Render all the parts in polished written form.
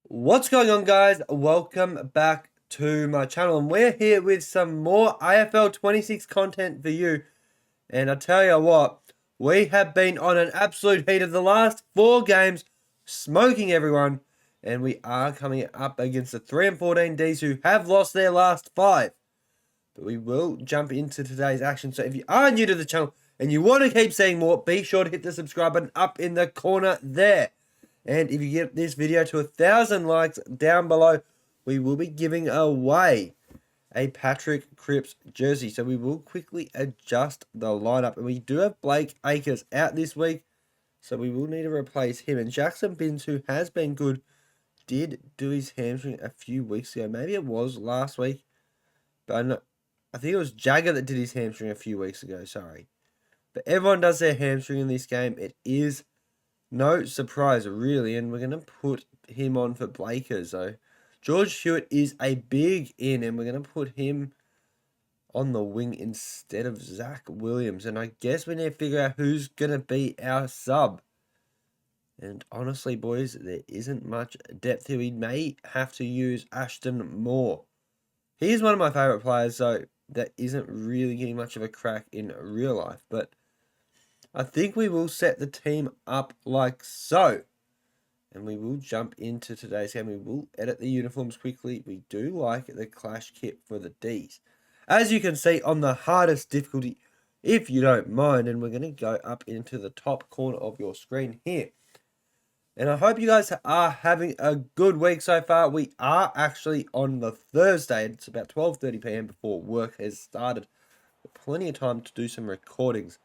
What's going on, guys? Welcome back to my channel, and we're here with some more AFL 26 content for you. And I tell you what, we have been on an absolute heat of the last 4 games, smoking everyone, and we are coming up against the 3 and 14 Dees who have lost their last 5. But we will jump into today's action. So if you are new to the channel and you want to keep seeing more, be sure to hit the subscribe button up in the corner there. And if you get this video to 1,000 likes down below, we will be giving away a Patrick Cripps jersey. So we will quickly adjust the lineup. And we do have Blake Acres out this week, so we will need to replace him. And Jackson Binns, who has been good, did do his hamstring a few weeks ago. Maybe it was last week, but I think it was Jagger that did his hamstring a few weeks ago. Sorry. But everyone does their hamstring in this game. It is no surprise, really, and we're going to put him on for Blakers. So George Hewitt is a big in, and we're going to put him on the wing instead of Zach Williams. And I guess we need to figure out who's going to be our sub. And honestly, boys, there isn't much depth here. We may have to use Ashton Moore. He's one of my favourite players, so that isn't really getting much of a crack in real life. But I think we will set the team up like so. And we will jump into today's game. We will edit the uniforms quickly. We do like the clash kit for the Dees. As you can see, on the hardest difficulty, if you don't mind. And we're going to go up into the top corner of your screen here. And I hope you guys are having a good week so far. We are actually on the Thursday. It's about 12:30 p.m. before work has started. Plenty of time to do some recordings.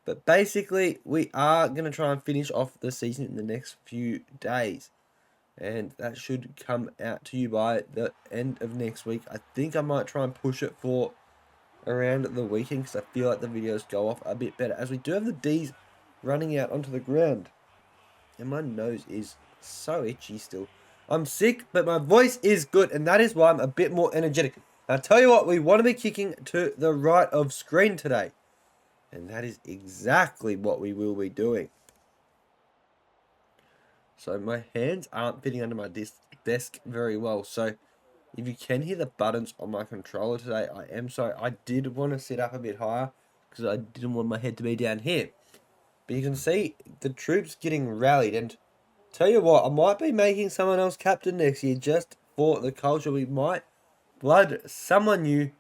But basically, we are going to try and finish off the season in the next few days. And that should come out to you by the end of next week. I think I might try and push it for around the weekend, because I feel like the videos go off a bit better. As we do have the D's running out onto the ground. And my nose is so itchy still. I'm sick, but my voice is good, and that is why I'm a bit more energetic. I'll tell you what, we want to be kicking to the right of screen today. And that is exactly what we will be doing. So my hands aren't fitting under my desk very well. So if you can hear the buttons on my controller today, I am sorry. I did want to sit up a bit higher because I didn't want my head to be down here. But you can see the troops getting rallied. And tell you what, I might be making someone else captain next year just for the culture. We might blood someone new.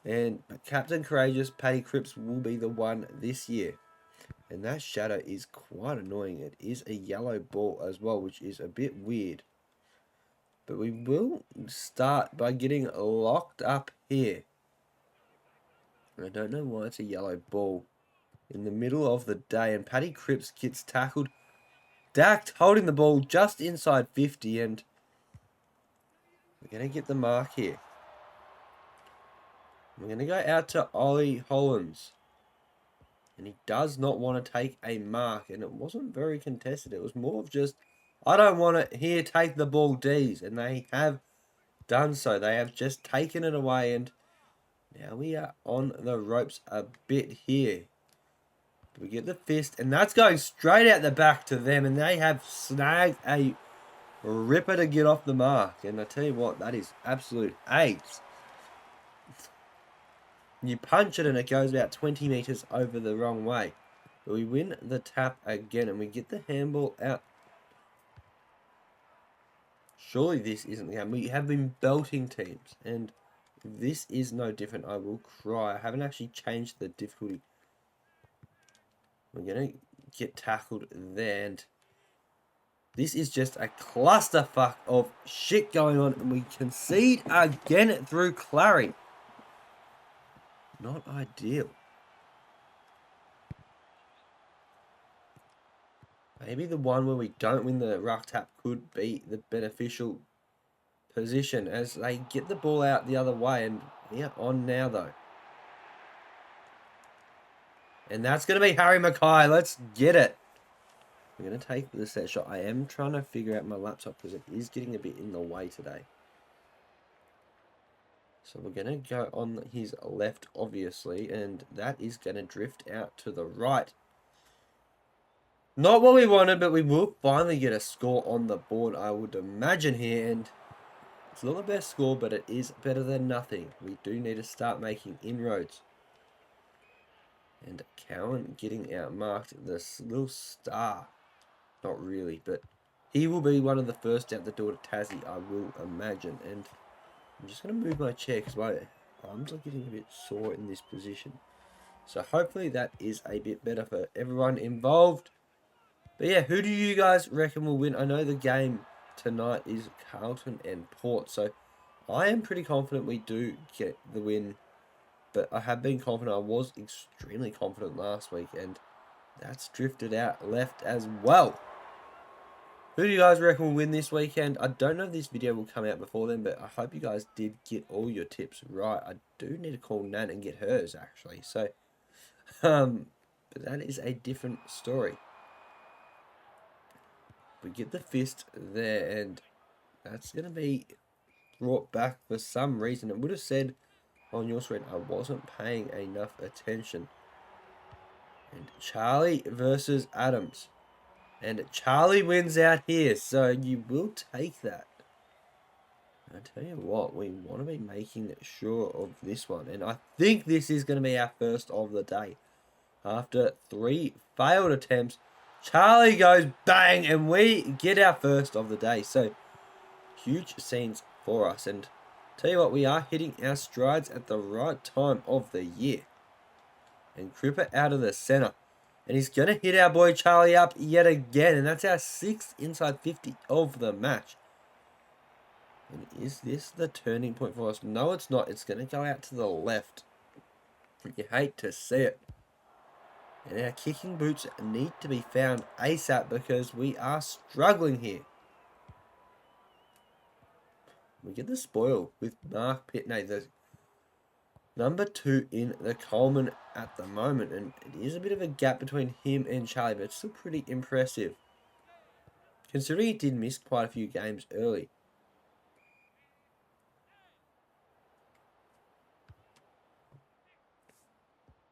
And Captain Courageous, Paddy Cripps, will be the one this year. And that shadow is quite annoying. It is a yellow ball as well, which is a bit weird. But we will start by getting locked up here. I don't know why it's a yellow ball in the middle of the day. And Paddy Cripps gets tackled. Dacked, holding the ball just inside 50. And we're going to get the mark here. We're going to go out to Ollie Hollands. And he does not want to take a mark. And it wasn't very contested. It was more of just, I don't want it here, take the ball, Dees. And they have done so. They have just taken it away. And now we are on the ropes a bit here. We get the fist. And that's going straight out the back to them. And they have snagged a ripper to get off the mark. And I tell you what, that is absolute AIDS. You punch it and it goes about 20 metres over the wrong way. But we win the tap again and we get the handball out. Surely this isn't the game. We have been belting teams. And if this is no different, I will cry. I haven't actually changed the difficulty. We're going to get tackled there. And this is just a clusterfuck of shit going on. And we concede again through Clary. Not ideal. Maybe the one where we don't win the ruck tap could be the beneficial position as they get the ball out the other way. And we are on now, though. And that's going to be Harry Mackay. Let's get it. We're going to take the set shot. I am trying to figure out my laptop because it is getting a bit in the way today. So we're going to go on his left, obviously. And that is going to drift out to the right. Not what we wanted, but we will finally get a score on the board, I would imagine here. And it's not the best score, but it is better than nothing. We do need to start making inroads. And Cowan getting outmarked, this little star. Not really, but he will be one of the first out the door to Tassie, I will imagine. And I'm just going to move my chair because my arms are getting a bit sore in this position. So hopefully that is a bit better for everyone involved. But yeah, who do you guys reckon will win? I know the game tonight is Carlton and Port, so I am pretty confident we do get the win. But I have been confident. I was extremely confident last week, and that's drifted out left as well. Who do you guys reckon will win this weekend? I don't know if this video will come out before then, but I hope you guys did get all your tips right. I do need to call Nan and get hers, actually. So, but that is a different story. We get the fist there, and that's going to be brought back for some reason. It would have said on your screen I wasn't paying enough attention. And Charlie versus Adams. And Charlie wins out here, so you will take that. I tell you what, we want to be making sure of this one. And I think this is going to be our first of the day. After 3 failed attempts, Charlie goes bang, and we get our first of the day. So, huge scenes for us. And tell you what, we are hitting our strides at the right time of the year. And Cripper out of the centre. And he's going to hit our boy Charlie up yet again. And that's our 6th inside 50 of the match. And is this the turning point for us? No, it's not. It's going to go out to the left. You hate to see it. And our kicking boots need to be found ASAP because we are struggling here. We get the spoil with Mark Pitney, the number 2 in the Coleman at the moment. And it is a bit of a gap between him and Charlie, but it's still pretty impressive. Considering he did miss quite a few games early.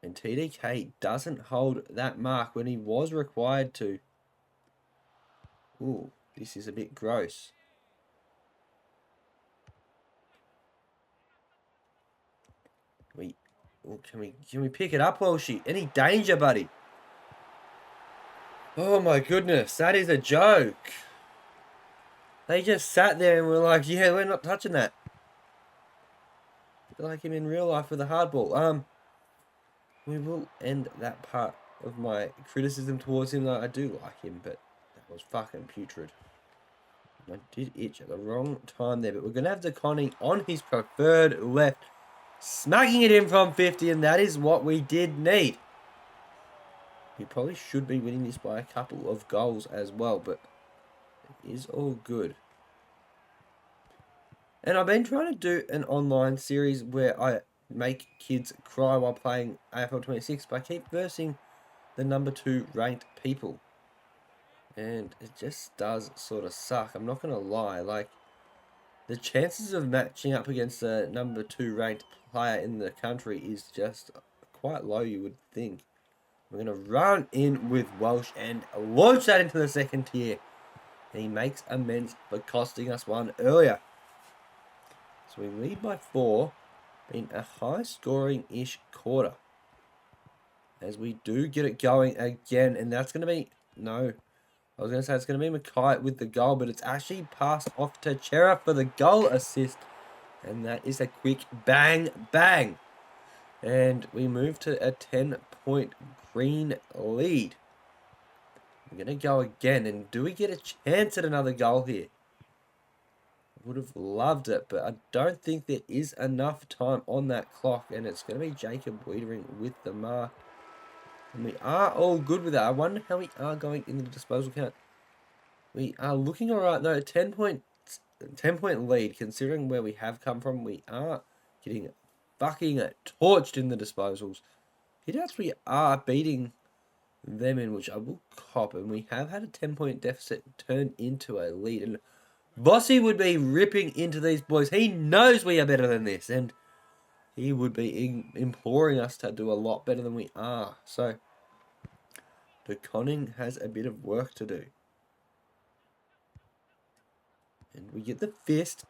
And TDK doesn't hold that mark when he was required to. Ooh, this is a bit gross. Can we pick it up, Walshy? Any danger, buddy? Oh my goodness, that is a joke. They just sat there and were like, yeah, we're not touching that. Like him in real life with a hardball. We will end that part of my criticism towards him. I do like him, but that was fucking putrid. I did itch at the wrong time there, but we're going to have DeConning on his preferred left, smacking it in from 50, and that is what we did need. We probably should be winning this by a couple of goals as well, but it is all good. And I've been trying to do an online series where I make kids cry while playing AFL 26, but I keep versing the number 2 ranked people. And it just does sort of suck. I'm not going to lie. Like, the chances of matching up against the number 2 ranked player in the country is just quite low, you would think. We're going to run in with Welsh and launch that into the second tier. And he makes amends for costing us one earlier. So we lead by 4, being a high-scoring-ish quarter. As we do get it going again, and that's going to be... No, I was going to say it's going to be Mackay with the goal, but it's actually passed off to Chera for the goal assist. And that is a quick bang, bang. And we move to a 10-point green lead. We're going to go again, and do we get a chance at another goal here? Would have loved it, but I don't think there is enough time on that clock, and it's going to be Jacob Wiedering with the mark. And we are all good with that. I wonder how we are going in the disposal count. We are looking alright though. 10-point lead, considering where we have come from. We are getting fucking torched in the disposals. Hitouts we are beating them in, which I will cop, and we have had a 10-point deficit turn into a lead. And Bossy would be ripping into these boys. He knows we are better than this, and he would be imploring us to do a lot better than we are. So, De Koning has a bit of work to do. And we get the fist.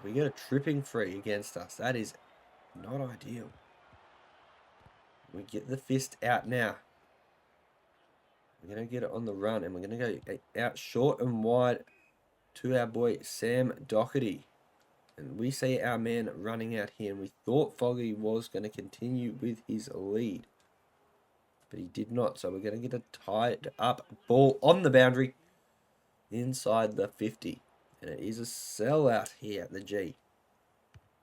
We get a tripping free against us. That is not ideal. We get the fist out now. We're going to get it on the run, and we're going to go out short and wide to our boy Sam Doherty. And we see our man running out here, and we thought Foggy was going to continue with his lead. But he did not, so we're going to get a tied up ball on the boundary inside the 50. And it is a sellout here at the G.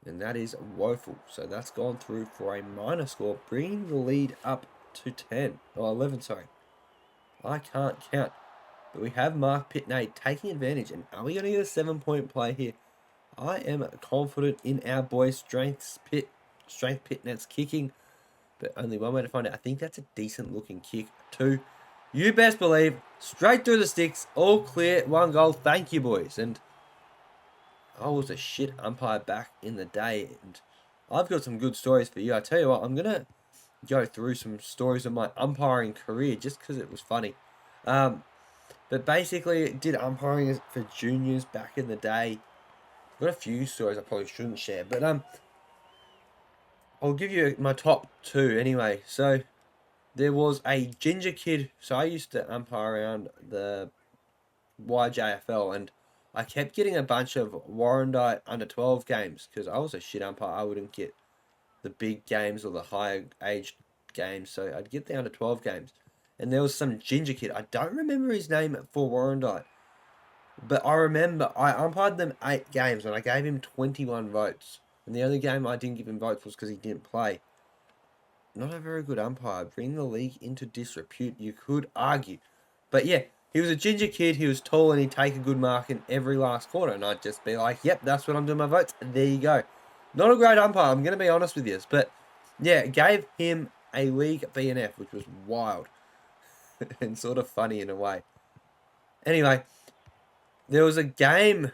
And that is woeful. So that's gone through for a minor score, bringing the lead up to 10. Or 11, sorry. I can't count. But we have Mark Pitney taking advantage. And are we going to get a 7-point play here? I am confident in our boy Strength Pitnet's kicking. But only one way to find out. I think that's a decent looking kick too. You best believe. Straight through the sticks. All clear. 1 goal. Thank you, boys. And I was a shit umpire back in the day. And I've got some good stories for you. I tell you what, I'm going to go through some stories of my umpiring career just because it was funny. But basically, did umpiring for juniors back in the day. I've got a few stories I probably shouldn't share. But I'll give you my top 2 anyway. So there was a ginger kid. So I used to umpire around the YJFL, and I kept getting a bunch of Warrandyte under 12 games because I was a shit umpire. I wouldn't get the big games or the higher age games, so I'd get the under 12 games. And there was some ginger kid. I don't remember his name for Warrandyte, but I remember I umpired them 8 games and I gave him 21 votes. And the only game I didn't give him votes was because he didn't play. Not a very good umpire. Bring the league into disrepute, you could argue. But yeah, he was a ginger kid. He was tall and he'd take a good mark in every last quarter. And I'd just be like, yep, that's what I'm doing my votes. And there you go. Not a great umpire, I'm going to be honest with you. But yeah, gave him a league BNF, which was wild. And sort of funny in a way. Anyway, there was a game.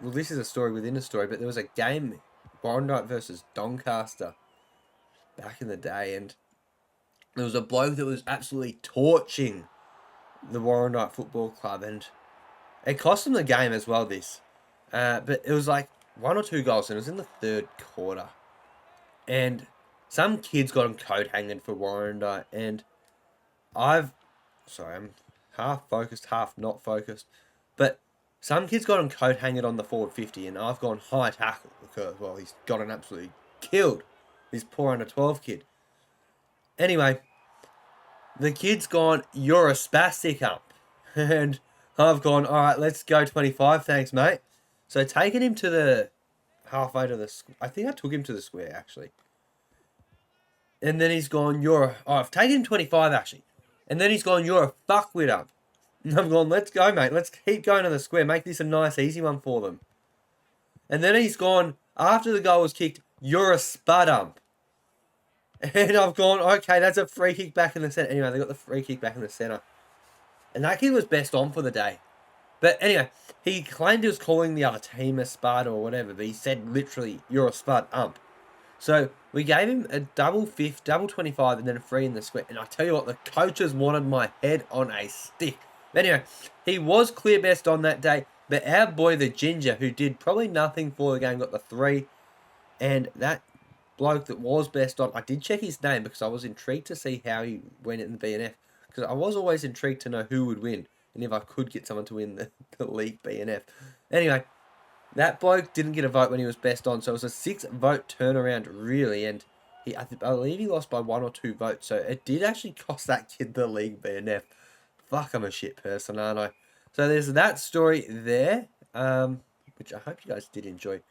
Well, this is a story within a story, but there was a game, Warrandyte versus Doncaster, back in the day, and there was a bloke that was absolutely torching the Warrandyte Football Club, and it cost him the game as well, this. But it was like 1 or 2 goals, and it was in the 3rd quarter. And some kids got him coat hanging for Warrandyte, and I'm half focused, half not focused, but some kids got him coat hanging on the forward 50, and I've gone high tackle because, well, he's gotten absolutely killed. This poor under 12 kid. Anyway, the kid's gone, you're a spastic ump. And I've gone, alright, let's go 25, thanks, mate. So taking him to the halfway to the, I think I took him to the square, actually. And then he's gone, I've taken him 25, actually. And then he's gone, you're a fuckwit ump. And I'm going, let's go, mate. Let's keep going to the square. Make this a nice, easy one for them. And then he's gone, after the goal was kicked, you're a spud ump. And I've gone, okay, that's a free kick back in the centre. Anyway, they got the free kick back in the centre. And that kid was best on for the day. But anyway, he claimed he was calling the other team a spud or whatever, but he said literally, you're a spud ump. So we gave him a double 25, and then a free in the square. And I tell you what, the coaches wanted my head on a stick. But anyway, he was clear best on that day. But our boy, the ginger, who did probably nothing for the game, got the 3. And that bloke that was best on, I did check his name because I was intrigued to see how he went in the BNF. Because I was always intrigued to know who would win. And if I could get someone to win the league BNF. Anyway, that bloke didn't get a vote when he was best on. So it was a 6-vote turnaround, really. And I believe he lost by 1 or 2 votes. So it did actually cost that kid the league BNF. Fuck, I'm a shit person, aren't I? So there's that story there. Which I hope you guys did enjoy.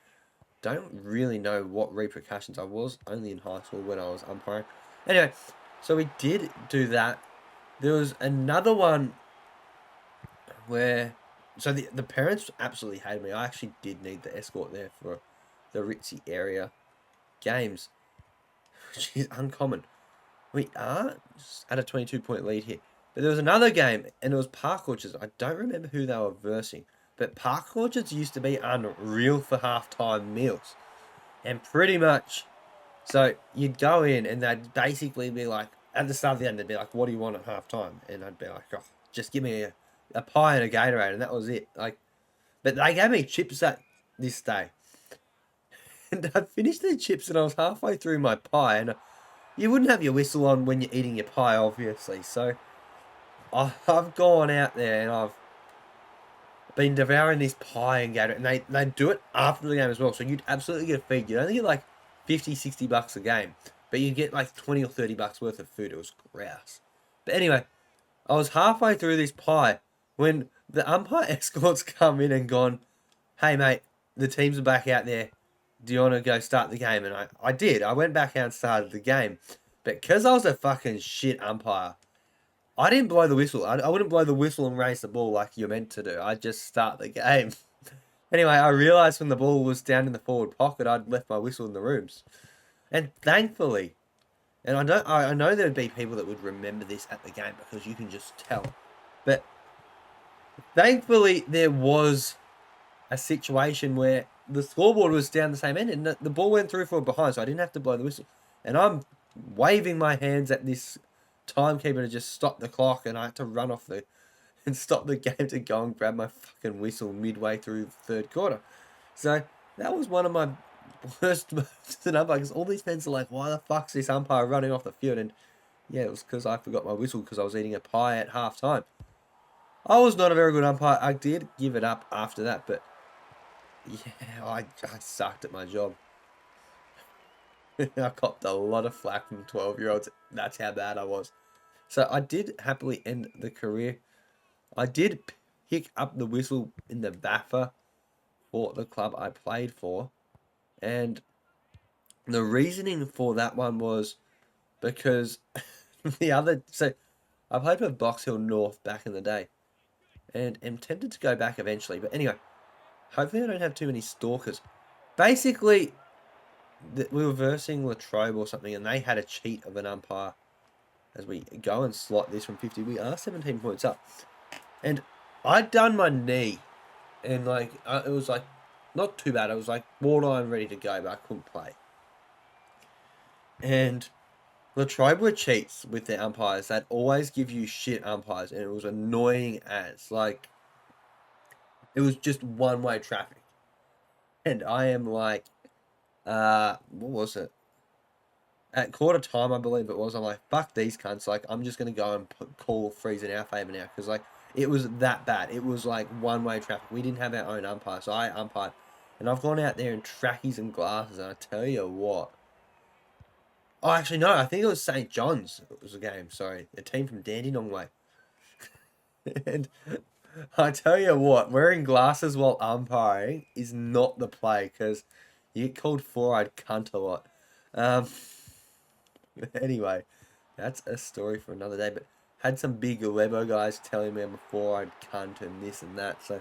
Don't really know what repercussions. I was only in high school when I was umpiring. Anyway, so we did do that. There was another one where, so the parents absolutely hated me. I actually did need the escort there for the ritzy area games, which is uncommon. We are at a 22-point lead here. But there was another game, and it was Park Orchards. I don't remember who they were versing. But Park Orchards used to be unreal for halftime meals. And pretty much So you'd go in and they'd basically be like, at the start of the end, they'd be like, "What do you want at half time?" And I'd be like, "Oh, just give me a pie and a Gatorade," and that was it. Like, but they gave me chips that this day, and I finished the chips and I was halfway through my pie, and you wouldn't have your whistle on when you're eating your pie, obviously. So I've gone out there and I've been devouring this pie and Gatorade, and they do it after the game as well. So you'd absolutely get a feed. You'd only get like 50, $60 a game, but you get like 20 or $30 worth of food. It was grouse. But anyway, I was halfway through this pie when the umpire escorts come in and gone, "Hey mate, the teams are back out there. Do you want to go start the game?" And I did. I went back out and started the game. But because I was a fucking shit umpire, I didn't blow the whistle. I wouldn't blow the whistle and raise the ball like you're meant to do. I'd just start the game. Anyway, I realised when the ball was down in the forward pocket, I'd left my whistle in the rooms. And thankfully, and I know there'd be people that would remember this at the game because you can just tell. But thankfully, there was a situation where the scoreboard was down the same end and the ball went through for a behind, so I didn't have to blow the whistle. And I'm waving my hands at this timekeeper to just stop the clock, and I had to run off and stop the game to go and grab my fucking whistle midway through the third quarter. So that was one of my worst moments in umpire, because all these fans are like, "Why the fuck's this umpire running off the field?" And yeah, it was because I forgot my whistle because I was eating a pie at half time. I was not a very good umpire. I did give it up after that, but yeah, I sucked at my job. I copped a lot of flack from 12-year-olds. That's how bad I was. So I did happily end the career. I did pick up the whistle in the BAFA for the club I played for. And the reasoning for that one was because so I played for Box Hill North back in the day. And am tempted to go back eventually. But anyway, hopefully I don't have too many stalkers. Basically, we were versing Latrobe or something, and they had a cheat of an umpire. As we go and slot this from 50, we are 17 points up. And I'd done my knee, and like it was like not too bad. I was like borderline ready to go, but I couldn't play. And Latrobe were cheats with their umpires. They'd always give you shit umpires, and it was annoying as like it was just one-way traffic. And I am like, what was it? At quarter time, I believe it was. I'm like, fuck these cunts. Like, I'm just gonna go and call freeze in our favour now, because like it was that bad. It was like one-way traffic. We didn't have our own umpire, so I umpired, and I've gone out there in trackies and glasses, and I tell you what. Oh, actually no, I think it was St. John's. It was a game. Sorry, a team from Dandenong Way. And I tell you what, wearing glasses while umpiring is not the play, because you get called four-eyed cunt a lot. Um, anyway, that's a story for another day. But had some big Lebo guys telling me I'm a four-eyed cunt and this and that. So,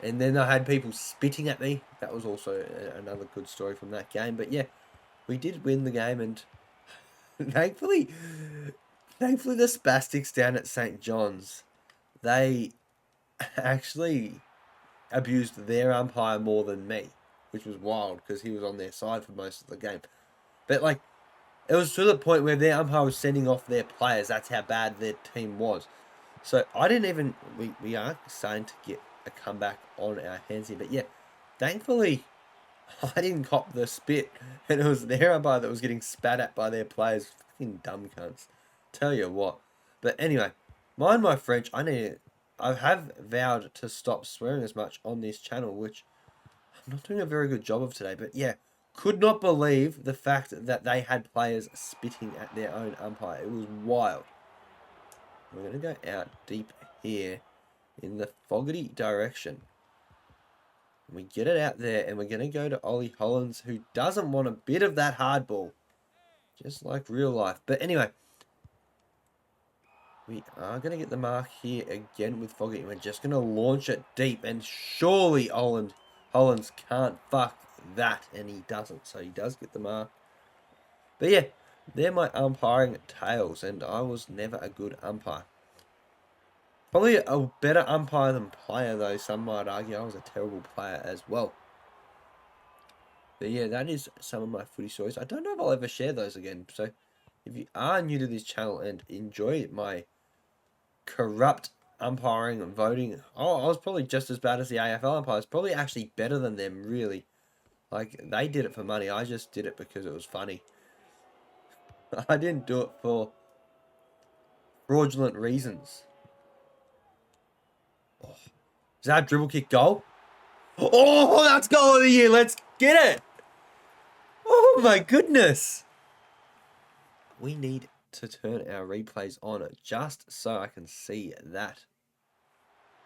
and then I had people spitting at me. That was also another good story from that game. But yeah, we did win the game, and thankfully the spastics down at St. John's, they actually abused their umpire more than me, which was wild because he was on their side for most of the game. But like, it was to the point where their umpire was sending off their players. That's how bad their team was. So I didn't even. We are starting to get a comeback on our hands here. But yeah, thankfully, I didn't cop the spit, and it was their umpire that was getting spat at by their players. Fucking dumb cunts. Tell you what. But anyway, mind my French. I have vowed to stop swearing as much on this channel, which I'm not doing a very good job of today. But yeah, could not believe the fact that they had players spitting at their own umpire. It was wild. We're going to go out deep here in the Fogarty direction. We get it out there, and we're going to go to Ollie Hollins, who doesn't want a bit of that hardball. Just like real life. But anyway, we are going to get the mark here again with Fogarty. We're just going to launch it deep, and surely Hollins can't fuck that, and he doesn't. So he does get the mark. But yeah, they're my umpiring tales, and I was never a good umpire. Probably a better umpire than player, though some might argue. I was a terrible player as well. But yeah, that is some of my footy stories. I don't know if I'll ever share those again. So if you are new to this channel and enjoy my corrupt umpiring and voting, oh, I was probably just as bad as the AFL umpires. Probably actually better than them, really. Like, they did it for money. I just did it because it was funny. I didn't do it for fraudulent reasons. Oh, is that a dribble kick goal? Oh, that's goal of the year. Let's get it. Oh, my goodness. We need to turn our replays on just so I can see that.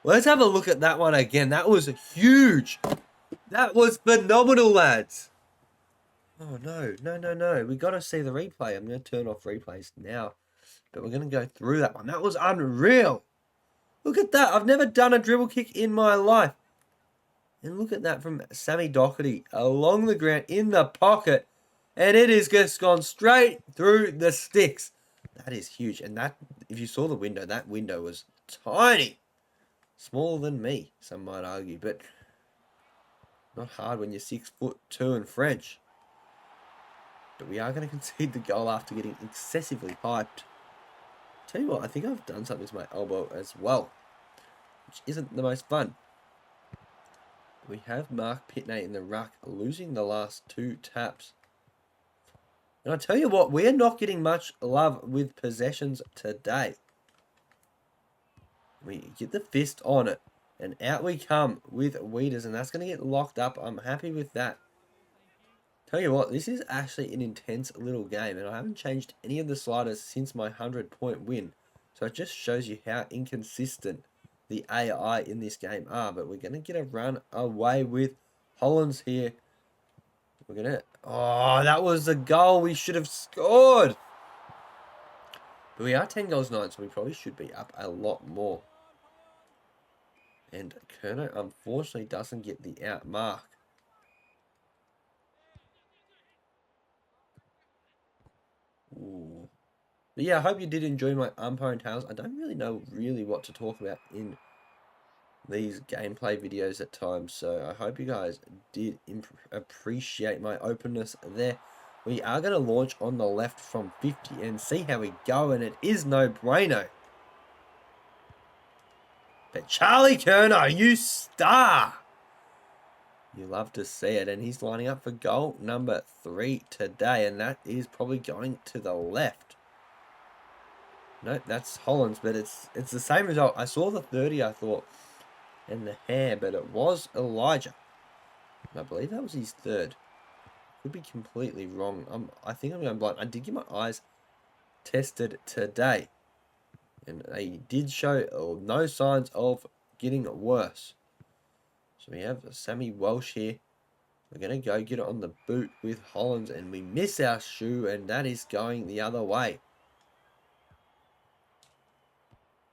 Let's have a look at that one again. That was huge. That was phenomenal, lads. Oh, no, no, no, no. We got to see the replay. I'm going to turn off replays now. But we're going to go through that one. That was unreal. Look at that. I've never done a dribble kick in my life. And look at that from Sammy Doherty along the ground in the pocket. And it is just gone straight through the sticks. That is huge. And that, if you saw the window, that window was tiny. Smaller than me, some might argue. But not hard when you're 6'2" and French. But we are going to concede the goal after getting excessively hyped. Tell you what, I think I've done something to my elbow as well, which isn't the most fun. We have Mark Pitney in the ruck, losing the last 2 taps. And I tell you what, we're not getting much love with possessions today. We get the fist on it, and out we come with Weeders, and that's going to get locked up. I'm happy with that. Tell you what, this is actually an intense little game, and I haven't changed any of the sliders since my 100-point win. So it just shows you how inconsistent the AI in this game are. But we're going to get a run away with Hollands here. We're going to... Oh, that was a goal we should have scored. But we are 10 goals 9, so we probably should be up a lot more. And Kerno, unfortunately, doesn't get the out mark. Ooh. But yeah, I hope you did enjoy my umpiring tales. I don't really know what to talk about in these gameplay videos at times, so I hope you guys did appreciate my openness there. We are going to launch on the left from 50 and see how we go, and it is no bueno. But Charlie Kerno, you star! You love to see it, and he's lining up for goal number 3 today, and that is probably going to the left. Nope, that's Hollands, but it's the same result. I saw the 30, I thought, and the hair, but it was Elijah. I believe that was his 3rd. Could be completely wrong. I think I'm going blind. I did get my eyes tested today, and they did show no signs of getting worse. So we have Sammy Welsh here. We're going to go get it on the boot with Hollands, and we miss our shoe, and that is going the other way.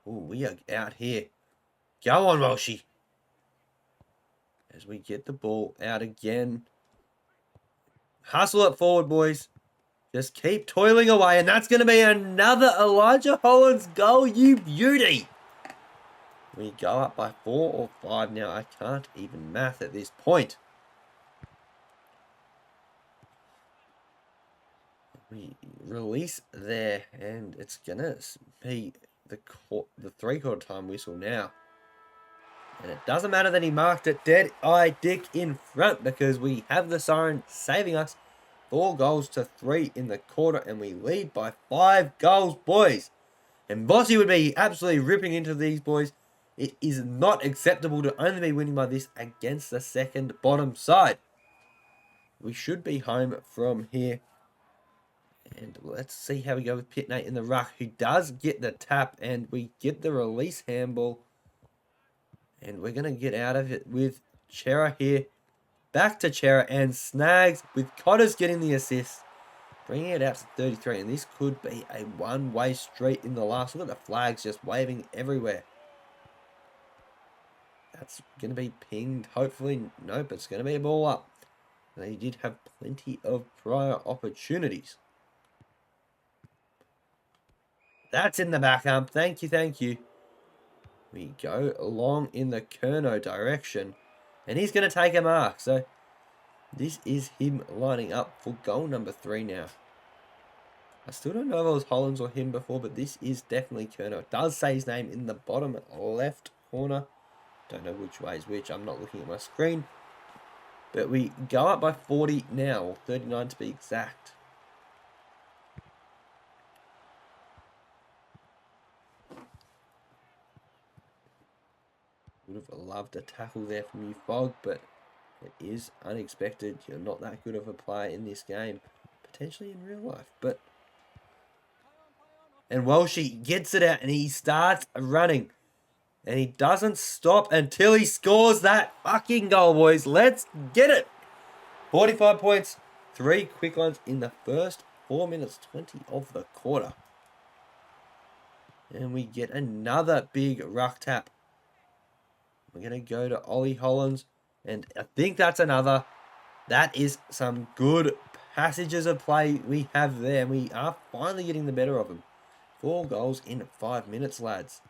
Oh, we are out here. Go on, Welshie. As we get the ball out again. Hustle it forward, boys. Just keep toiling away, and that's going to be another Elijah Hollands goal, you beauty. We go up by 4 or 5 now. I can't even math at this point. We release there, and it's going to be the 3/4 time whistle now. And it doesn't matter that he marked it dead-eye dick in front, because we have the siren saving us 4 goals to 3 in the quarter, and we lead by 5 goals, boys. And Bossy would be absolutely ripping into these boys. It is not acceptable to only be winning by this against the second bottom side. We should be home from here. And let's see how we go with Pitney in the ruck, who does get the tap, and we get the release handball. And we're going to get out of it with Chera here. Back to Chera, and snags with Cotters getting the assist. Bringing it out to 33, and this could be a one-way street in the last. Look at the flags just waving everywhere. That's going to be pinged. Hopefully, nope, it's going to be a ball up. They did have plenty of prior opportunities. That's in the back hump. Thank you, thank you. We go along in the Kerno direction, and he's going to take a mark. So This is him lining up for goal number 3 now. I still don't know if it was Hollins or him before, but this is definitely Kerner. It does say his name in the bottom left corner. Don't know which way is which. I'm not looking at my screen. But we go up by 40 now, or 39 to be exact. Would have loved a tackle there from you, Fog, but it is unexpected. You're not that good of a player in this game, potentially in real life. And Welshie gets it out and he starts running. And he doesn't stop until he scores that fucking goal, boys. Let's get it. 45 points, 3 quick lines in the first 4 minutes 20 of the quarter. And we get another big ruck tap. We're going to go to Ollie Hollins. And I think that's another. That is some good passages of play we have there. And we are finally getting the better of them. 4 goals in 5 minutes, lads.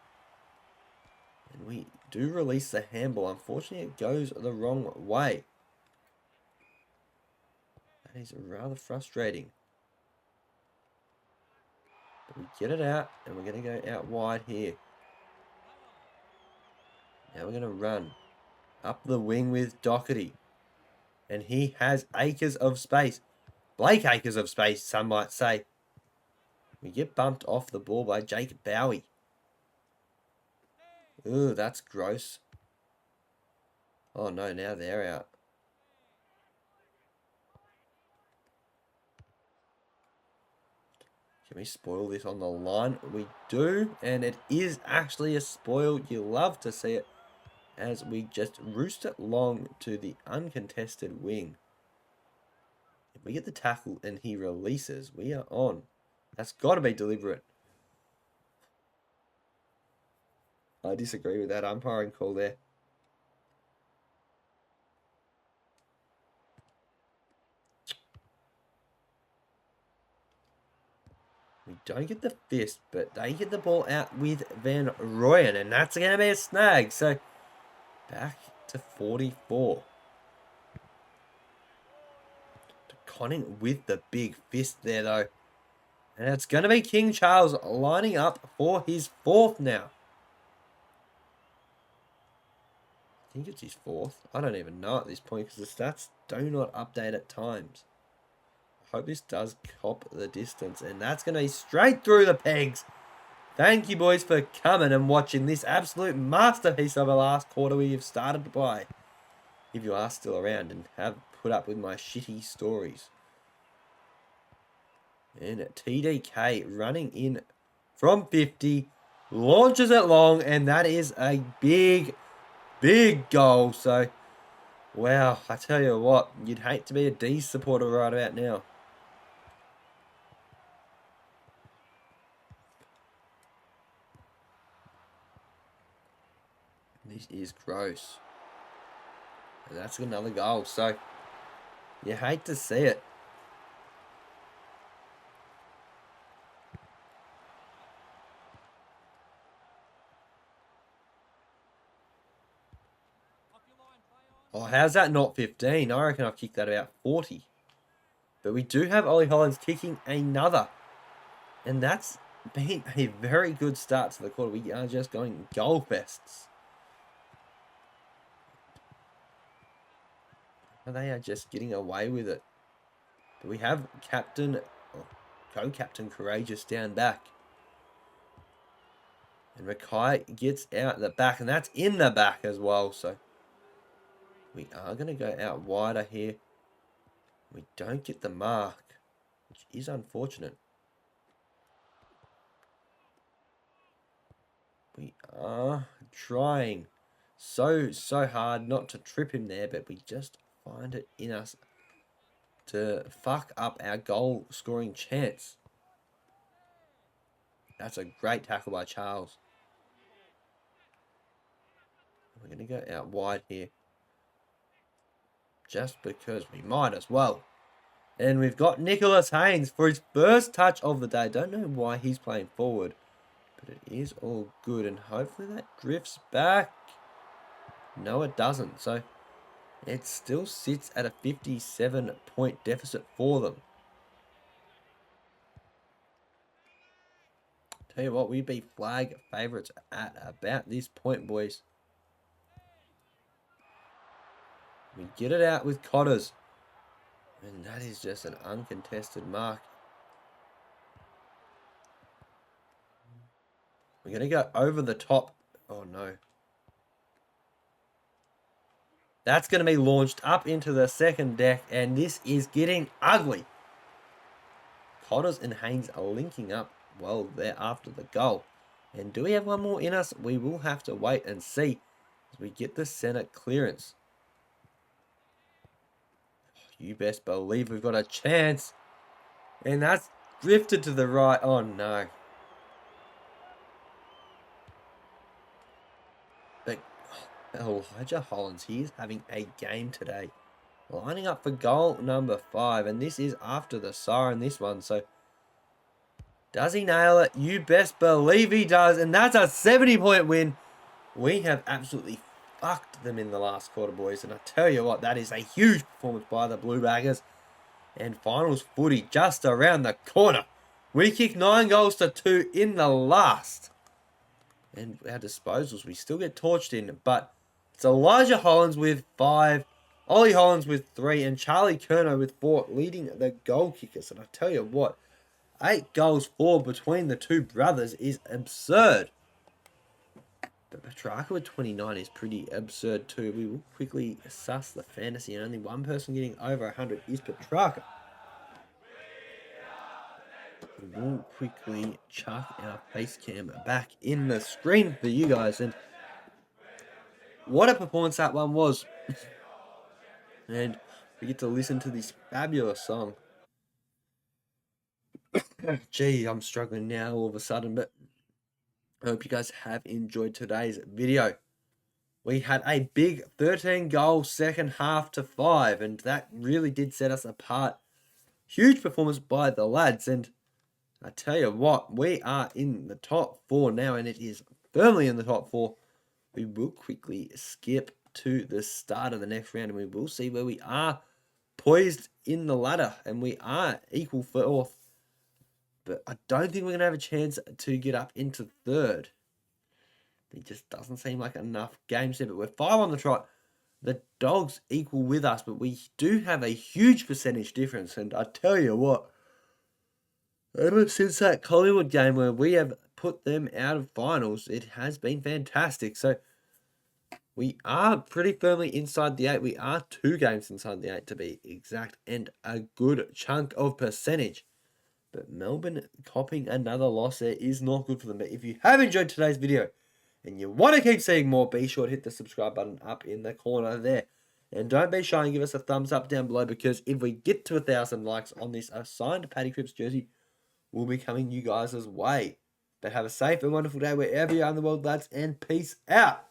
And we do release the handball. Unfortunately, it goes the wrong way. That is rather frustrating. But we get it out, and we're going to go out wide here. Now we're going to run up the wing with Doherty. And he has acres of space. Blake acres of space, some might say. We get bumped off the ball by Jake Bowie. Ooh, that's gross. Oh no, now they're out. Can we spoil this on the line? We do, and it is actually a spoil. You love to see it, as we just roost it long to the uncontested wing. If we get the tackle and he releases, we are on. That's got to be deliberate. I disagree with that umpiring call there. We don't get the fist, but they get the ball out with Van Rooyen, and that's going to be a snag. So, back to 44. Conning with the big fist there, though. And it's going to be King Charles lining up for his 4th now. I think it's his 4th. I don't even know at this point because the stats do not update at times. I hope this does cop the distance. And that's going to be straight through the pegs. Thank you, boys, for coming and watching this absolute masterpiece of a last quarter we have started by. If you are still around and have put up with my shitty stories. And TDK running in from 50. Launches it long. And that is a big goal. So, wow. I tell you what. You'd hate to be a Dees supporter right about now. This is gross. And that's another goal. So, you hate to see it. Oh, how's that not 15? I reckon I've kicked that about 40. But we do have Ollie Hollins kicking another. And that's been a very good start to the quarter. We are just going goal fests. They are just getting away with it. But we have co-captain Courageous down back. And Mackay gets out the back. And that's in the back as well. So we are going to go out wider here. We don't get the mark, which is unfortunate. We are trying so hard not to trip him there, but we just find it in us to fuck up our goal scoring chance. That's a great tackle by Charles. We're going to go out wide here. Just because we might as well. And we've got Nicholas Haynes for his first touch of the day. Don't know why he's playing forward. But it is all good. And hopefully that drifts back. No, it doesn't. So It still sits at a 57-point deficit for them. Tell you what, we'd be flag favourites at about this point, boys. We get it out with Cotters. And that is just an uncontested mark. We're going to go over the top. Oh, no. That's going to be launched up into the second deck, and this is getting ugly. Cotters and Haynes are linking up well there after the goal. And do we have one more in us? We will have to wait and see as we get the centre clearance. You best believe we've got a chance. And that's drifted to the right. Oh, no. But Elijah Hollins, he's having a game today. Lining up for goal number 5. And this is after the siren, this one. So, does he nail it? You best believe he does. And that's a 70-point win. We have absolutely fucked them in the last quarter, boys. And I tell you what, that is a huge performance by the Blue Baggers. And finals footy just around the corner. We kicked 9 goals to 2 in the last. And our disposals, we still get torched in. But it's Elijah Hollins with 5, Ollie Hollins with 3, and Charlie Curnow with 4, leading the goal kickers. And I tell you what, 8 goals for between the two brothers is absurd. But Petrarca with 29 is pretty absurd too. We will quickly assess the fantasy, and only one person getting over 100 is Petrarca. We will quickly chuck our face cam back in the screen for you guys. And what a performance that one was. And we get to listen to this fabulous song. Gee, I'm struggling now all of a sudden, but I hope you guys have enjoyed today's video. We had a big 13-goal second half to 5, and that really did set us apart. Huge performance by the lads, and I tell you what, we are in the top 4 now, and it is firmly in the top 4. We will quickly skip to the start of the next round, and we will see where we are poised in the ladder, and we are equal 4th. But I don't think we're going to have a chance to get up into 3rd. It just doesn't seem like enough games there, but we're 5 on the trot. The Dogs equal with us, but we do have a huge percentage difference. And I tell you what, ever since that Collingwood game where we have put them out of finals, it has been fantastic. So we are pretty firmly inside the 8. We are 2 games inside the 8 to be exact, and a good chunk of percentage. But Melbourne copping another loss there is not good for them. But if you have enjoyed today's video and you want to keep seeing more, be sure to hit the subscribe button up in the corner there. And don't be shy and give us a thumbs up down below, because if we get to 1,000 likes on this signed Paddy Cripps jersey, we'll be coming you guys' way. But have a safe and wonderful day wherever you are in the world, lads, and peace out.